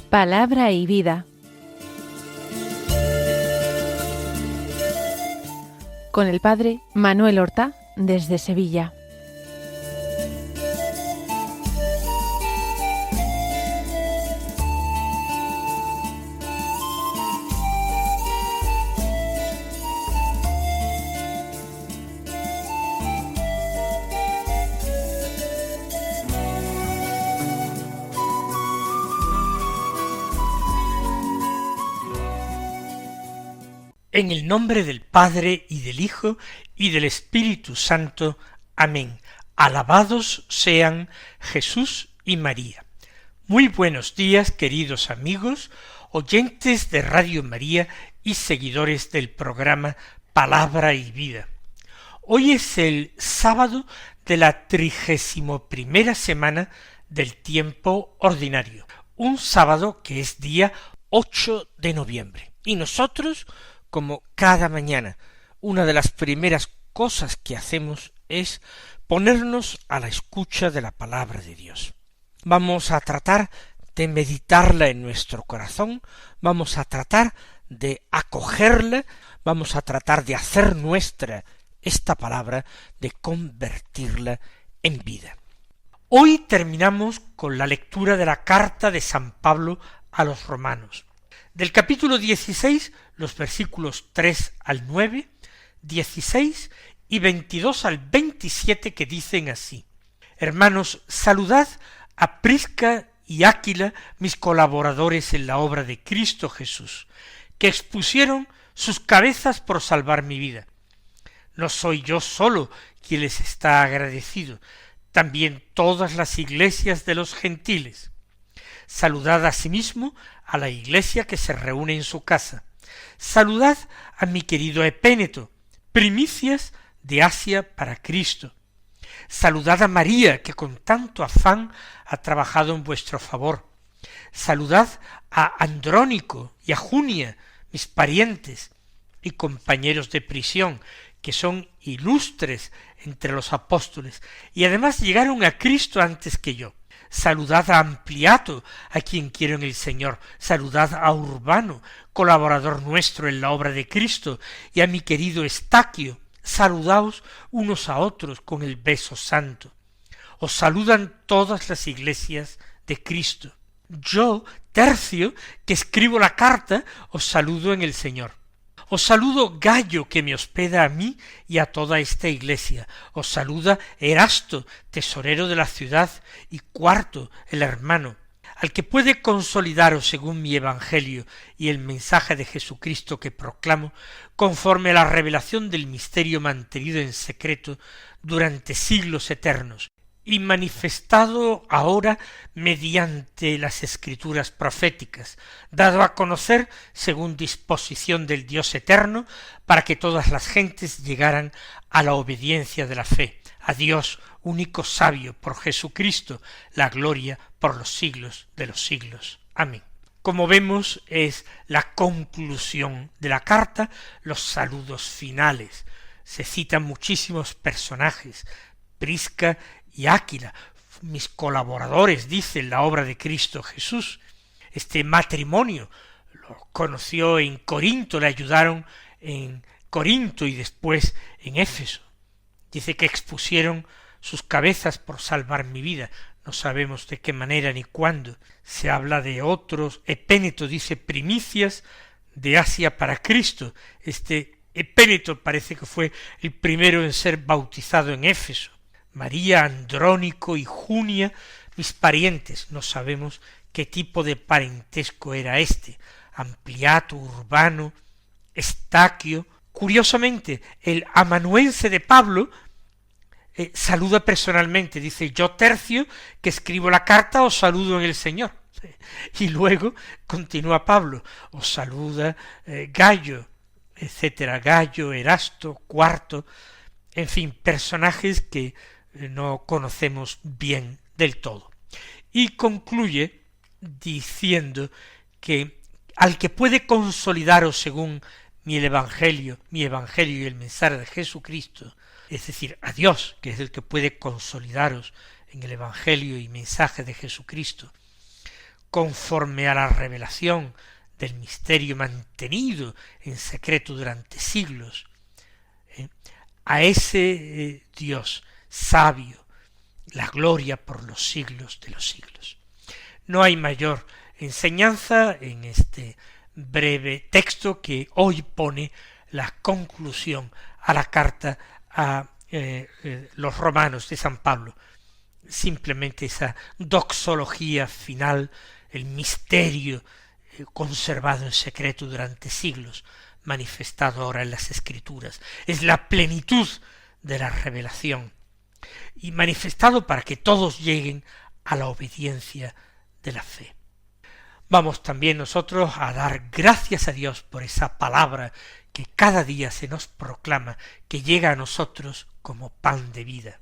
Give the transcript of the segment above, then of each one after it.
Palabra y vida. Con el padre Manuel Horta, desde Sevilla. En el nombre del Padre, y del Hijo, y del Espíritu Santo. Amén. Alabados sean Jesús y María. Muy buenos días, queridos amigos, oyentes de Radio María y seguidores del programa Palabra y Vida. Hoy es el sábado de la 31ª semana del tiempo ordinario, un sábado que es día 8 de noviembre. Y nosotros, como cada mañana, una de las primeras cosas que hacemos es ponernos a la escucha de la palabra de Dios. Vamos a tratar de meditarla en nuestro corazón, vamos a tratar de acogerla, vamos a tratar de hacer nuestra esta palabra, de convertirla en vida. Hoy terminamos con la lectura de la carta de San Pablo a los romanos. Del capítulo 16, los versículos 3 al 9, 16 y 22 al 27, que dicen así: Hermanos, saludad a Prisca y Áquila, mis colaboradores en la obra de Cristo Jesús, que expusieron sus cabezas por salvar mi vida. No soy yo solo quien les está agradecido, también todas las iglesias de los gentiles. Saludad asimismo a la iglesia que se reúne en su casa. Saludad a mi querido Epéneto, primicias de Asia para Cristo. Saludad a María, que con tanto afán ha trabajado en vuestro favor. Saludad a Andrónico y a Junia, mis parientes y compañeros de prisión, que son ilustres entre los apóstoles, y además llegaron a Cristo antes que yo. Saludad a Ampliato, a quien quiero en el Señor. Saludad a Urbano, colaborador nuestro en la obra de Cristo, y a mi querido Estaquio. Saludaos unos a otros con el beso santo. Os saludan todas las iglesias de Cristo. Yo, Tercio, que escribo la carta, os saludo en el Señor. Os saludo Gayo, que me hospeda a mí y a toda esta iglesia. Os saluda Erasto, tesorero de la ciudad, y Cuarto, el hermano, al que puede consolidaros según mi evangelio y el mensaje de Jesucristo que proclamo, conforme a la revelación del misterio mantenido en secreto durante siglos eternos, y manifestado ahora mediante las escrituras proféticas, dado a conocer según disposición del Dios eterno, para que todas las gentes llegaran a la obediencia de la fe, a Dios único sabio, por Jesucristo, la gloria por los siglos de los siglos. Amén. Como vemos, es la conclusión de la carta, los saludos finales. Se citan muchísimos personajes: Prisca y Áquila, mis colaboradores, dice, en la obra de Cristo Jesús. Este matrimonio lo conoció en Corinto, le ayudaron en Corinto y después en Éfeso. Dice que expusieron sus cabezas por salvar mi vida. No sabemos de qué manera ni cuándo. Se habla de otros. Epéneto dice primicias de Asia para Cristo. Este Epéneto parece que fue el primero en ser bautizado en Éfeso. María, Andrónico y Junia, mis parientes. No sabemos qué tipo de parentesco era este. Ampliato, Urbano, Estaquio. Curiosamente, el amanuense de Pablo saluda personalmente, dice: yo, Tercio, que escribo la carta, os saludo en el Señor. Y luego continúa Pablo: os saluda Gayo, etcétera, Gayo, Erasto, Cuarto, en fin, personajes que no conocemos bien del todo. Y concluye diciendo que al que puede consolidaros según mi evangelio y el mensaje de Jesucristo, es decir, a Dios, que es el que puede consolidaros en el evangelio y mensaje de Jesucristo, conforme a la revelación del misterio mantenido en secreto durante siglos, a ese Dios sabio, la gloria por los siglos de los siglos. No hay mayor enseñanza en este breve texto que hoy pone la conclusión a la carta a los romanos de San Pablo. Simplemente esa doxología final, el misterio conservado en secreto durante siglos, manifestado ahora en las Escrituras. Es la plenitud de la revelación y manifestado para que todos lleguen a la obediencia de la fe. Vamos también nosotros a dar gracias a Dios por esa palabra que cada día se nos proclama, que llega a nosotros como pan de vida.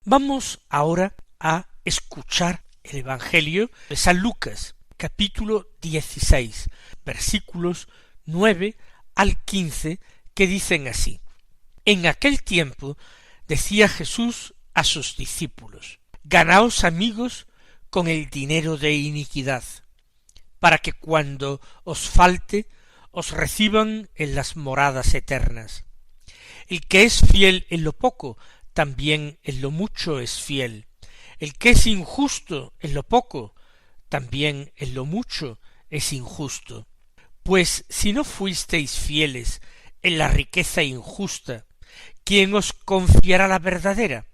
Vamos ahora a escuchar el Evangelio de San Lucas, capítulo 16, versículos 9 al 15, que dicen así: En aquel tiempo decía Jesús a sus discípulos: Ganaos amigos con el dinero de iniquidad, para que cuando os falte os reciban en las moradas eternas. El que es fiel en lo poco, también en lo mucho es fiel. El que es injusto en lo poco, también en lo mucho es injusto. Pues si no fuisteis fieles en la riqueza injusta, ¿quién os confiará la verdadera?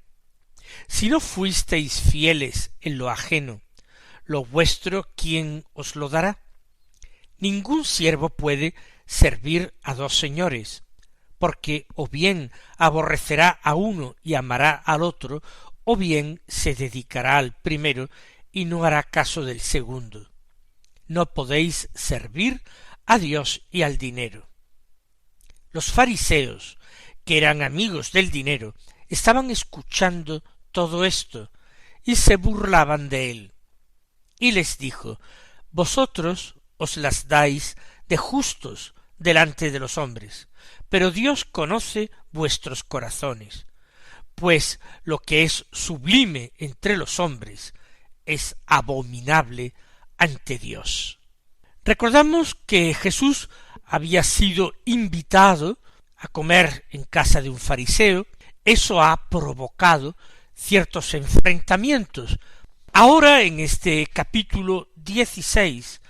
Si no fuisteis fieles en lo ajeno, lo vuestro, ¿quién os lo dará? Ningún siervo puede servir a dos señores, porque o bien aborrecerá a uno y amará al otro, o bien se dedicará al primero y no hará caso del segundo. No podéis servir a Dios y al dinero. Los fariseos, que eran amigos del dinero, estaban escuchando todo esto y se burlaban de él. Y les dijo: Vosotros os las dais de justos delante de los hombres, pero Dios conoce vuestros corazones, pues lo que es sublime entre los hombres es abominable ante Dios. Recordamos que Jesús había sido invitado a comer en casa de un fariseo. Eso ha provocado ciertos enfrentamientos. Ahora, en este capítulo 16,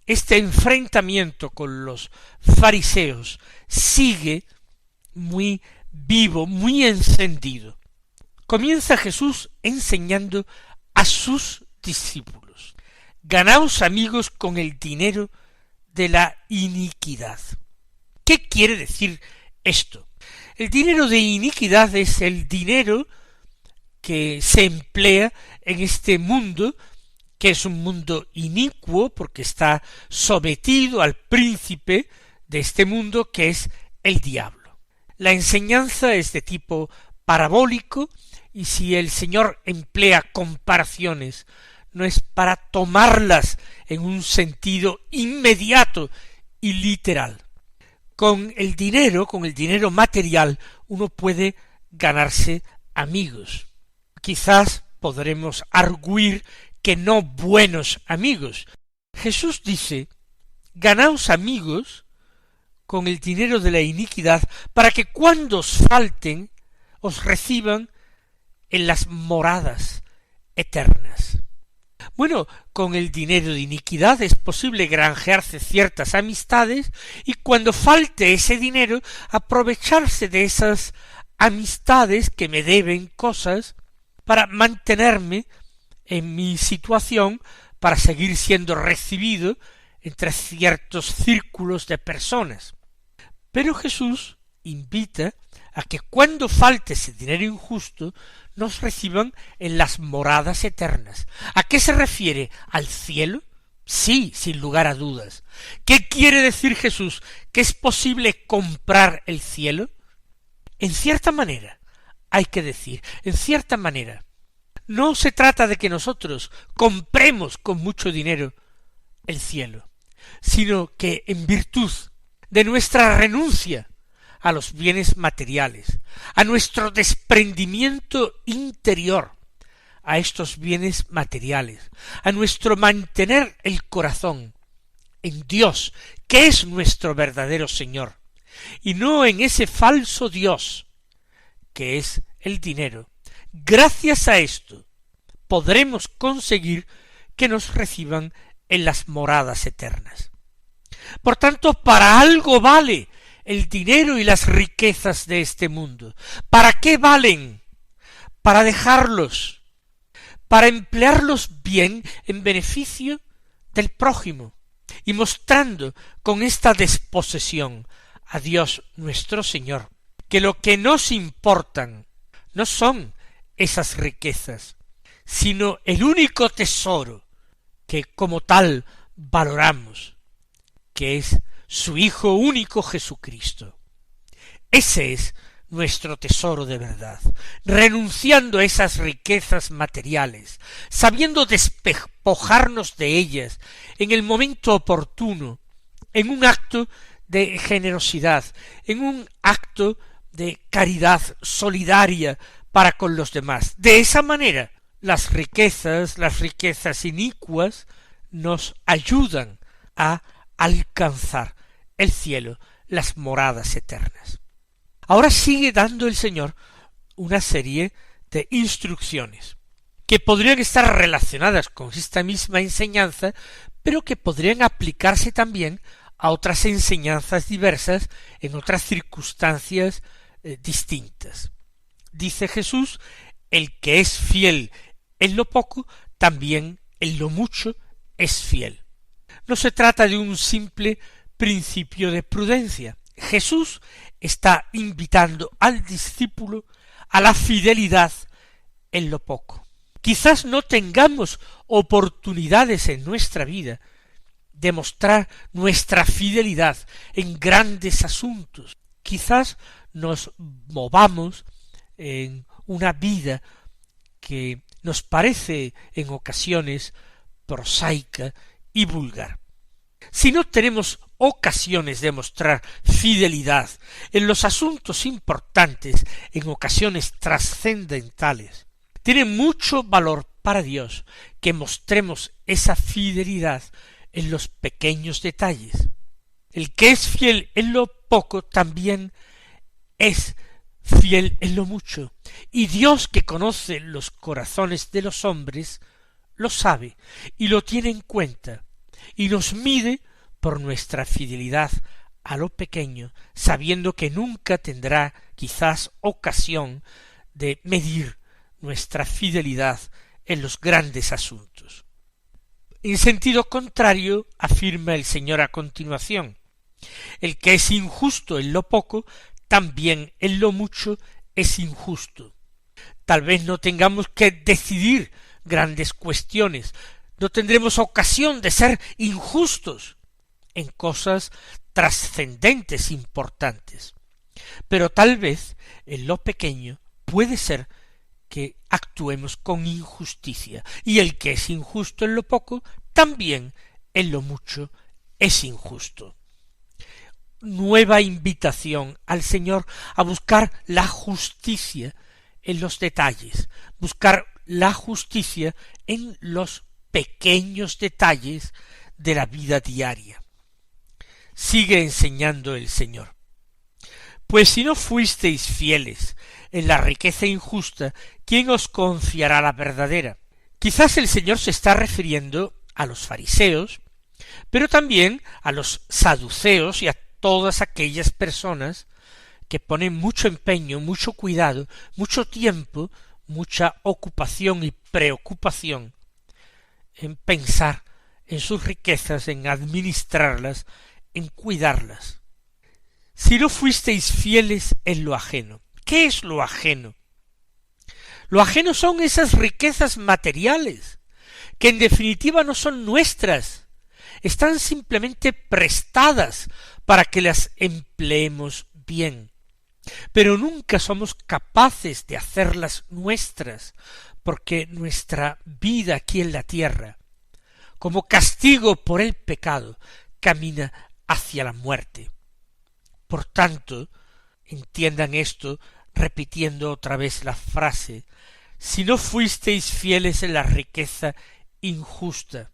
este enfrentamiento con los fariseos sigue muy vivo, muy encendido. Comienza Jesús enseñando a sus discípulos: Ganaos amigos con el dinero de la iniquidad. ¿Qué quiere decir esto? El dinero de iniquidad es el dinero que se emplea en este mundo, que es un mundo inicuo porque está sometido al príncipe de este mundo, que es el diablo. La enseñanza es de tipo parabólico Y si el Señor emplea comparaciones, no es para tomarlas en un sentido inmediato y literal. Con el dinero material, uno puede ganarse amigos. Quizás podremos arguir que no buenos amigos. Jesús dice: ganaos amigos con el dinero de la iniquidad, para que cuando os falten, os reciban en las moradas eternas. Bueno, con el dinero de iniquidad es posible granjearse ciertas amistades y cuando falte ese dinero aprovecharse de esas amistades que me deben cosas para mantenerme en mi situación, para seguir siendo recibido entre ciertos círculos de personas. Pero Jesús invita a que cuando falte ese dinero injusto nos reciban en las moradas eternas. ¿A qué se refiere? ¿Al cielo? Sí, sin lugar a dudas. ¿Qué quiere decir Jesús? ¿Que es posible comprar el cielo? En cierta manera, hay que decir, en cierta manera. No se trata de que nosotros compremos con mucho dinero el cielo, sino que en virtud de nuestra renuncia a los bienes materiales, a nuestro desprendimiento interior a estos bienes materiales, a nuestro mantener el corazón en Dios, que es nuestro verdadero Señor, y no en ese falso Dios, que es el dinero. Gracias a esto podremos conseguir que nos reciban en las moradas eternas. Por tanto, para algo vale el dinero y las riquezas de este mundo. ¿Para qué valen? Para dejarlos, para emplearlos bien en beneficio del prójimo, y mostrando con esta desposesión a Dios nuestro Señor, que lo que nos importan no son esas riquezas, sino el único tesoro que como tal valoramos, que es su Hijo único Jesucristo. Ese es nuestro tesoro de verdad, renunciando a esas riquezas materiales, sabiendo despojarnos de ellas en el momento oportuno, en un acto de generosidad, en un acto de caridad solidaria para con los demás. De esa manera, las riquezas inicuas, nos ayudan a alcanzar el cielo, las moradas eternas. Ahora sigue dando el Señor una serie de instrucciones que podrían estar relacionadas con esta misma enseñanza, pero que podrían aplicarse también a otras enseñanzas diversas en otras circunstancias distintas. Dice Jesús: el que es fiel en lo poco, también en lo mucho es fiel. No se trata de un simple principio de prudencia. Jesús está invitando al discípulo a la fidelidad en lo poco. Quizás no tengamos oportunidades en nuestra vida de mostrar nuestra fidelidad en grandes asuntos. Quizás nos movamos en una vida que nos parece en ocasiones prosaica y vulgar. Si no tenemos ocasiones de mostrar fidelidad en los asuntos importantes, en ocasiones trascendentales, tiene mucho valor para Dios que mostremos esa fidelidad en los pequeños detalles. El que es fiel en lo poco también es fiel en lo mucho, y Dios, que conoce los corazones de los hombres, lo sabe y lo tiene en cuenta, y nos mide por nuestra fidelidad a lo pequeño, sabiendo que nunca tendrá quizás ocasión de medir nuestra fidelidad en los grandes asuntos. En sentido contrario, afirma el Señor a continuación: el que es injusto en lo poco, también en lo mucho es injusto. Tal vez no tengamos que decidir grandes cuestiones, no tendremos ocasión de ser injustos en cosas trascendentes, importantes, pero tal vez en lo pequeño puede ser que actuemos con injusticia, y el que es injusto en lo poco, también en lo mucho es injusto. Nueva invitación al Señor a buscar la justicia en los detalles, buscar la justicia en los pequeños detalles de la vida diaria. Sigue enseñando el Señor. Pues si no fuisteis fieles en la riqueza injusta, ¿quién os confiará la verdadera? Quizás el Señor se está refiriendo a los fariseos, pero también a los saduceos y a todas aquellas personas que ponen mucho empeño, mucho cuidado, mucho tiempo, mucha ocupación y preocupación en pensar en sus riquezas, en administrarlas, en cuidarlas. Si no fuisteis fieles en lo ajeno. ¿Qué es lo ajeno? Lo ajeno son esas riquezas materiales, que en definitiva no son nuestras, están simplemente prestadas para que las empleemos bien, pero nunca somos capaces de hacerlas nuestras, porque nuestra vida aquí en la tierra, como castigo por el pecado, camina hacia la muerte. Por tanto, entiendan esto repitiendo otra vez la frase: si no fuisteis fieles en la riqueza injusta,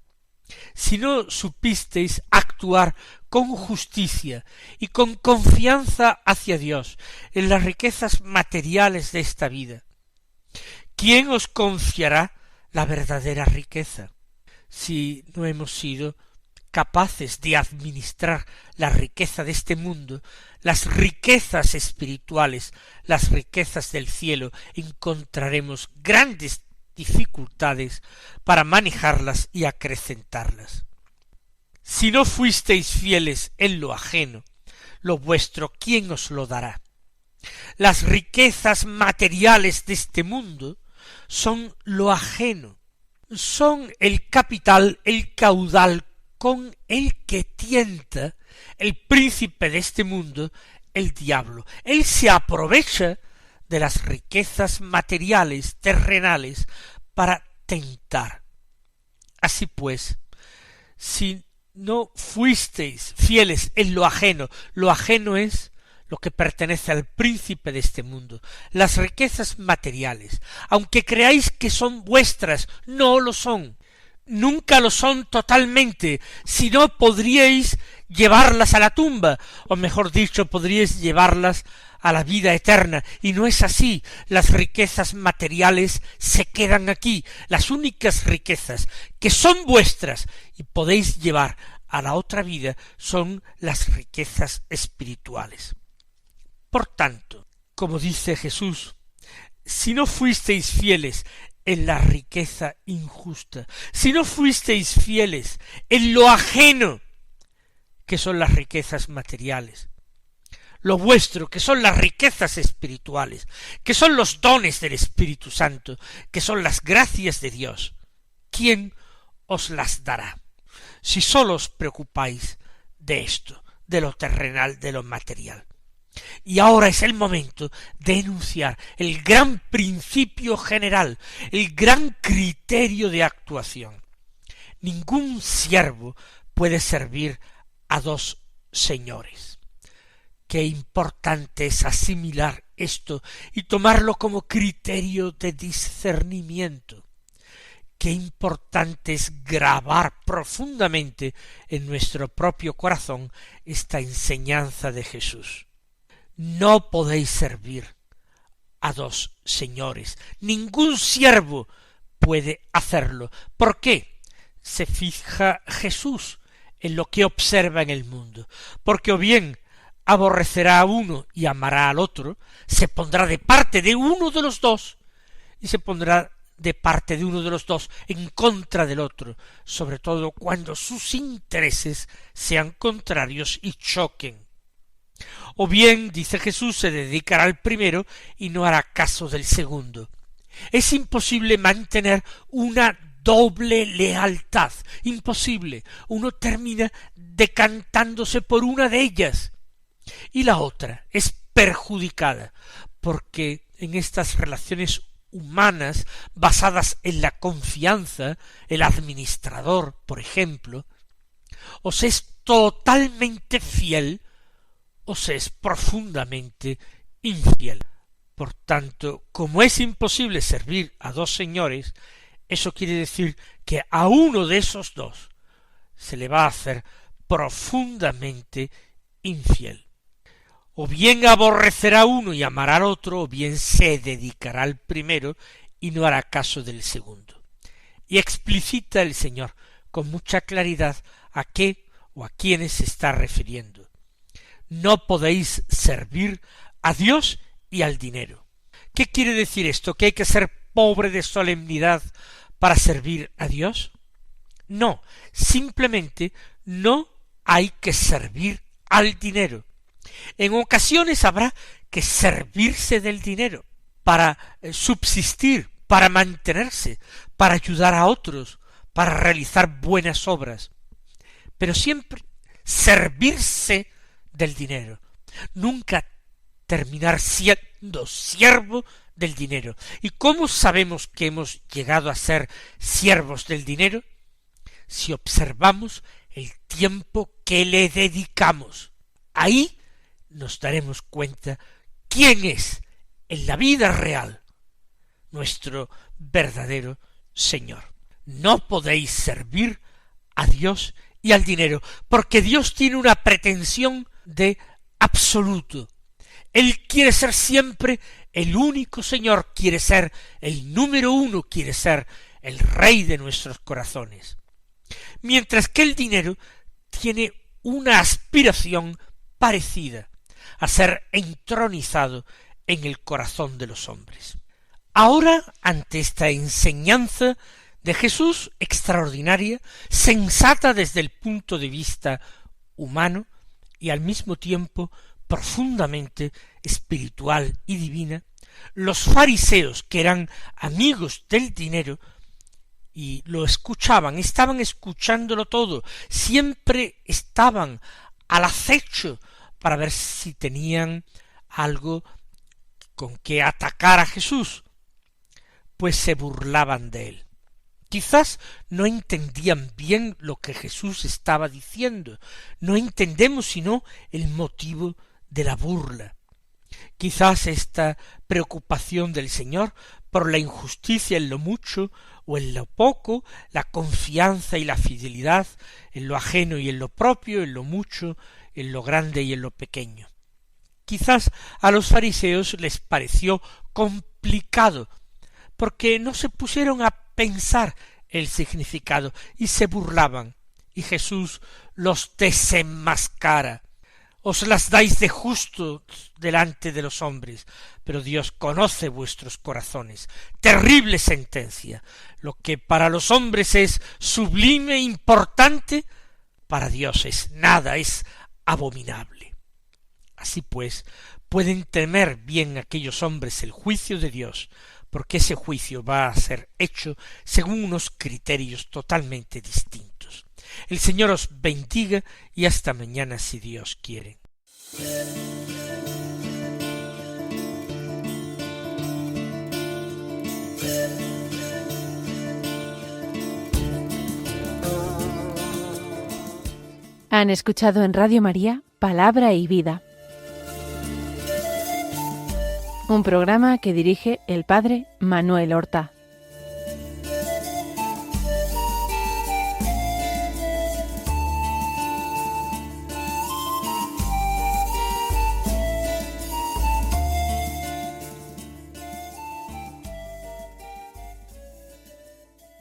si no supisteis actuar con justicia y con confianza hacia Dios en las riquezas materiales de esta vida, ¿quién os confiará la verdadera riqueza? Si no hemos sido capaces de administrar la riqueza de este mundo, las riquezas espirituales, las riquezas del cielo, encontraremos grandes dificultades para manejarlas y acrecentarlas. Si no fuisteis fieles en lo ajeno, lo vuestro, ¿quién os lo dará? Las riquezas materiales de este mundo son lo ajeno, son el capital, el caudal con el que tienta el príncipe de este mundo, el diablo. Él se aprovecha de las riquezas materiales, terrenales, para tentar. Así pues, si no fuisteis fieles en lo ajeno es lo que pertenece al príncipe de este mundo, las riquezas materiales, aunque creáis que son vuestras, no lo son. Nunca lo son totalmente, si no podríais llevarlas a la tumba, o mejor dicho, podríais llevarlas a la vida eterna, y no es así. Las riquezas materiales se quedan aquí, las únicas riquezas que son vuestras y podéis llevar a la otra vida son las riquezas espirituales. Por tanto, como dice Jesús, si no fuisteis fieles en la riqueza injusta, si no fuisteis fieles en lo ajeno, que son las riquezas materiales, lo vuestro, que son las riquezas espirituales, que son los dones del Espíritu Santo, que son las gracias de Dios, ¿quién os las dará? Si sólo os preocupáis de esto, de lo terrenal, de lo material. Y ahora es el momento de enunciar el gran principio general, el gran criterio de actuación. Ningún siervo puede servir a dos señores. Qué importante es asimilar esto y tomarlo como criterio de discernimiento. Qué importante es grabar profundamente en nuestro propio corazón esta enseñanza de Jesús. No podéis servir a dos señores. Ningún siervo puede hacerlo. ¿Por qué? Se fija Jesús en lo que observa en el mundo. Porque o bien aborrecerá a uno y amará al otro, se pondrá de parte de uno de los dos, y se pondrá de parte de uno de los dos en contra del otro, sobre todo cuando sus intereses sean contrarios y choquen. O bien, dice Jesús, se dedicará al primero y no hará caso del segundo. Es imposible mantener una doble lealtad, imposible. Uno termina decantándose por una de ellas y la otra es perjudicada, porque en estas relaciones humanas basadas en la confianza, el administrador, por ejemplo, o se es totalmente fiel o se es profundamente infiel. Por tanto, como es imposible servir a dos señores, eso quiere decir que a uno de esos dos se le va a hacer profundamente infiel. O bien aborrecerá a uno y amará al otro, o bien se dedicará al primero y no hará caso del segundo. Y explicita el Señor con mucha claridad a qué o a quiénes se está refiriendo. No podéis servir a Dios y al dinero. ¿Qué quiere decir esto? ¿Que hay que ser pobre de solemnidad para servir a Dios? No, simplemente no hay que servir al dinero. En ocasiones habrá que servirse del dinero para subsistir, para mantenerse, para ayudar a otros, para realizar buenas obras, pero siempre servirse del dinero, nunca terminar siendo siervo del dinero. ¿Y cómo sabemos que hemos llegado a ser siervos del dinero? Si observamos el tiempo que le dedicamos. Ahí nos daremos cuenta quién es en la vida real nuestro verdadero Señor. No podéis servir a Dios y al dinero, porque Dios tiene una pretensión de absoluto. Él quiere ser siempre el único Señor, quiere ser el número uno, quiere ser el Rey de nuestros corazones. Mientras que el dinero tiene una aspiración parecida a ser entronizado en el corazón de los hombres. Ahora, ante esta enseñanza de Jesús extraordinaria, sensata desde el punto de vista humano y al mismo tiempo profundamente espiritual y divina, los fariseos, que eran amigos del dinero y lo escuchaban, estaban escuchándolo todo, siempre estaban al acecho para ver si tenían algo con que atacar a Jesús, pues se burlaban de él. Quizás no entendían bien lo que Jesús estaba diciendo, no entendemos sino el motivo de la burla. Quizás esta preocupación del Señor por la injusticia en lo mucho o en lo poco, la confianza y la fidelidad en lo ajeno y en lo propio, en lo mucho, en lo grande y en lo pequeño. Quizás a los fariseos les pareció complicado, porque no se pusieron a pensar el significado y se burlaban, y Jesús los desenmascara. Os las dais de justos delante de los hombres, pero Dios conoce vuestros corazones. Terrible sentencia. Lo que para los hombres es sublime, importante, para Dios es nada, es abominable. Así pues, pueden temer bien aquellos hombres el juicio de Dios, porque ese juicio va a ser hecho según unos criterios totalmente distintos. El Señor os bendiga y hasta mañana si Dios quiere. Han escuchado en Radio María Palabra y Vida, un programa que dirige el Padre Manuel Horta.